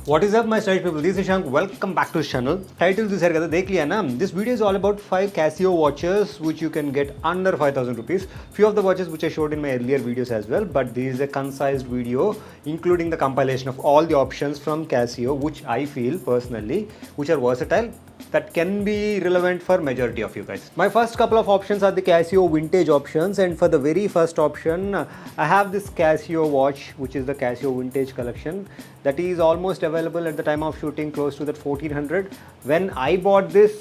What is up my stylish people, this is Shank, welcome back to the channel. Title చూసారు కదా देख लिया ना. This video is all about 5 Casio watches which you can get under 5,000 rupees. Few of the watches which I showed in my earlier videos as well, but this is a concise video including the compilation of all the options from Casio which I feel personally which are versatile that can be relevant for majority of you guys. My first couple of options are the Casio vintage options, and for the very first option I have this Casio watch which is the Casio vintage collection that is almost available at the time of shooting close to that 1400. When I bought this,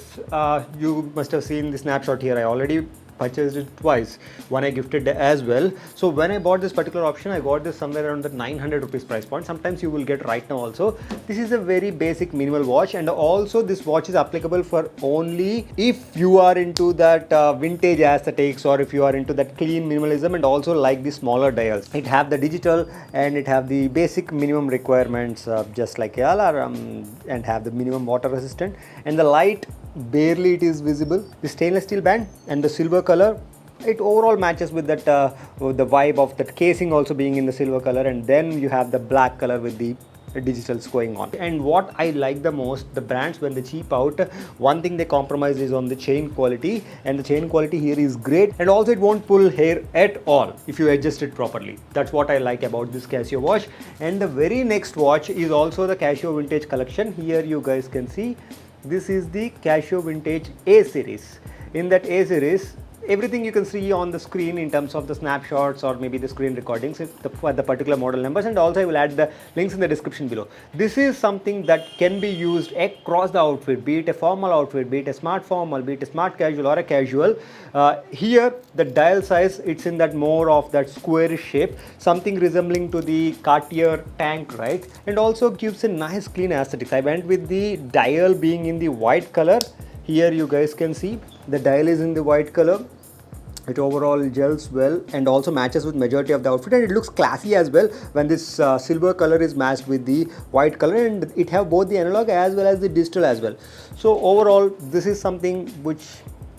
you must have seen the snapshot here. I already purchased it twice. One I gifted as well. So when I bought this particular option, I got this somewhere around the 900 rupees price point. Sometimes you will get right now also. This is a very basic minimal watch, and also this watch is applicable for only if you are into that vintage aesthetics, or if you are into that clean minimalism and also like the smaller dials. It have the digital and it have the basic minimum requirements just like a alarm, and have the minimum water resistant, and the light barely it is visible. The stainless steel band and the silver color, it overall matches with that the vibe of that casing also being in the silver color, and then you have the black color with the digitals going on. And what I like the most, the brands when they cheap out, one thing they compromise is on the chain quality, and the chain quality here is great, and also it won't pull hair at all if you adjust it properly. That's what I like about this Casio watch. And the very next watch is also the Casio vintage collection. Here you guys can see this is the Casio vintage A series. In that A series, everything you can see on the screen in terms of the snapshots or maybe the screen recordings for the particular model numbers, and also I will add the links in the description below. This is something that can be used across the outfit, be it a formal outfit, be it a smart formal, be it a smart casual or a casual. Here the dial size, it's in that more of that squarish shape, something resembling to the Cartier tank, right? And also gives a nice clean aesthetics. I went with the dial being in the white color. Here you guys can see the dial is in the white color. It overall gels well and also matches with majority of the outfit, and it looks classy as well when this silver color is matched with the white color, and it have both the analog as well as the digital as well. So overall this is something which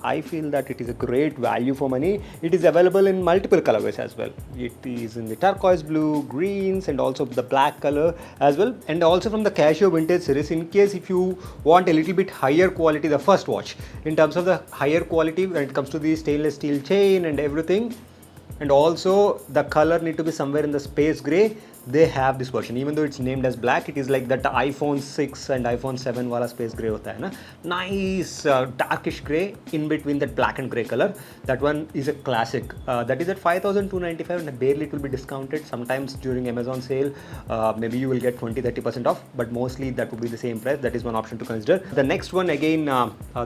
I feel that it is a great value for money. It is available in multiple colorways as well. It is in the turquoise blue, greens, and also the black color as well. And also from the Casio vintage series, in case if you want a little bit higher quality, the first watch in terms of the higher quality when it comes to the stainless steel chain and everything, and also the color need to be somewhere in the space gray, they have this version. Even though it's named as black, it is like that iPhone 6 and iPhone 7 wala space gray hota hai na. Nice darkish gray in between that black and gray color. That one is a classic. That is at 5,295, and barely it will be discounted. Sometimes during Amazon sale, maybe you will get 20-30% off, but mostly that would be the same price. That is one option to consider. The next one again,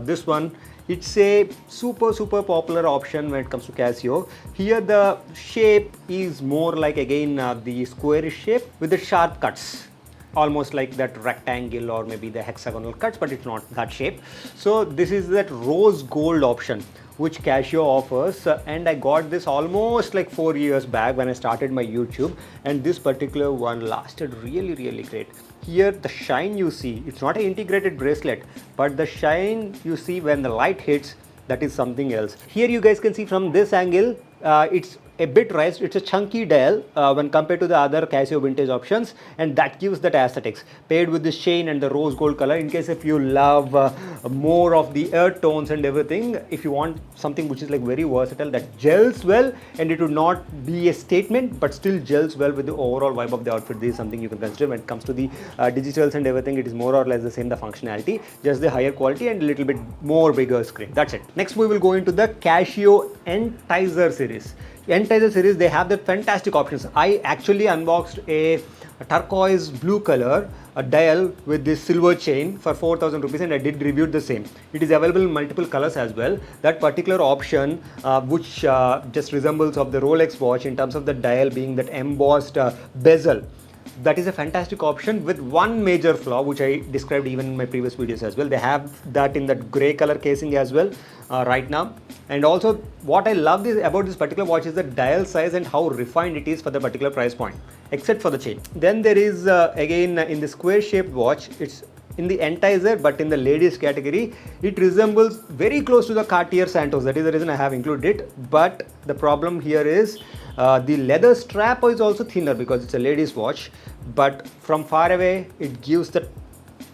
this one, it's a super popular option when it comes to Casio. Here the shape is more like again the squarish shape with the sharp cuts, almost like that rectangle or maybe the hexagonal cuts, but it's not that shape. So this is that rose gold option which Casio offers, and I got this almost like 4 years back when I started my YouTube, and this particular one lasted really great. Here the shine you see, it's not an integrated bracelet, but the shine you see when the light hits, that is something else. Here you guys can see from this angle, it's a bit raised. It's a chunky dial when compared to the other Casio vintage options, and that gives that aesthetics paired with this chain and the rose gold color. In case if you love more of the earth tones and everything, if you want something which is like very versatile that gels well, and it would not be a statement but still gels well with the overall vibe of the outfit, this is something you can consider. When it comes to the digitals and everything, it is more or less the same, the functionality, just the higher quality and a little bit more bigger screen. That's it. Next we will go into the Casio Enticer series. Enticer series, they have the fantastic options. I actually unboxed a turquoise blue color a dial with this silver chain for 4,000 rupees, and I did review the same. It is available in multiple colors as well. That particular option which just resembles of the Rolex watch in terms of the dial being that embossed bezel, that is a fantastic option with one major flaw which I described even in my previous videos as well. They have that in that gray color casing as well right now. And also what I love about this particular watch is the dial size and how refined it is for the particular price point, except for the chain. Then there is again in the square shaped watch, it's in the Enticer, but in the ladies category. It resembles very close to the Cartier Santos. That is the reason I have included it. But the problem here is the leather strap is also thinner because it's a ladies watch. But from far away, it gives the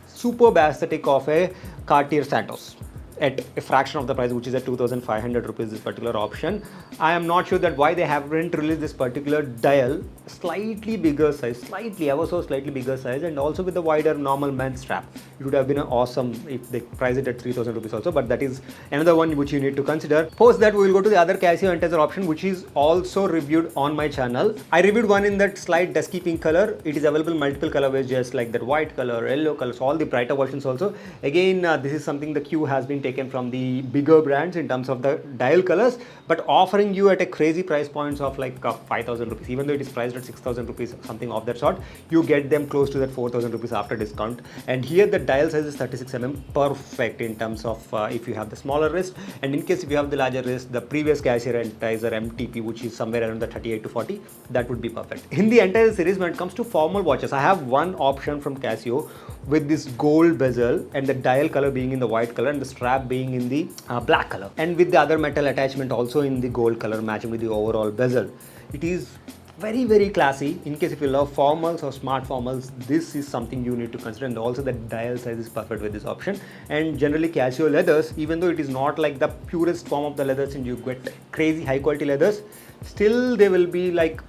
superb aesthetic of a Cartier Santos at a fraction of the price, which is at 2,500 rupees, this particular option. I am not sure that why they haven't released this particular dial, slightly bigger size, ever so slightly bigger size, and also with the wider normal men's strap. It would have been awesome if they price it at 3,000 rupees also, but that is another one which you need to consider. Post that, we will go to the other Casio Enticer option, which is also reviewed on my channel. I reviewed one in that slight dusky pink color. It is available in multiple colorways, just like that white color, yellow colors, all the brighter versions also. Again, this is something the Q has been taken from the bigger brands in terms of the dial colors, but offering you at a crazy price points of like 5,000 rupees. Even though it is priced at 6,000 rupees, something of that sort, you get them close to that 4,000 rupees after discount. And here the dial size is 36 mm, perfect in terms of if you have the smaller wrist, and in case if you have the larger wrist, the previous Casio Enticer MTP, which is somewhere around the 38 to 40, that would be perfect. In the entire series, when it comes to formal watches, I have one option from Casio with this gold bezel and the dial color being in the white color and the strap being in the black color, and with the other metal attachment also in the gold color matching with the overall bezel. It is very, very classy. In case if you love formals or smart formals, this is something you need to consider. And also the dial size is perfect with this option. And generally Casio leathers, even though it is not like the purest form of the leathers and you get crazy high quality leathers, still they will be like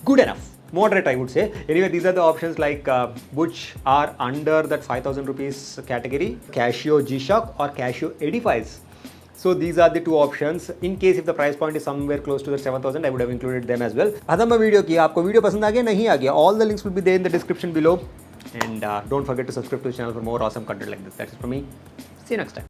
good enough. Moderate, I would say. Anyway, these are the options like which are under that 5,000 rupees category: Casio G-Shock or Casio Edifice. So these are the two options. In case if the price point is somewhere close to the 7,000, I would have included them as well. खत्म है video की. आपको video पसंद आ गया नहीं आ गया? All the links will be there in the description below. And don't forget to subscribe to the channel for more awesome content like this. That's it from me. See you next time.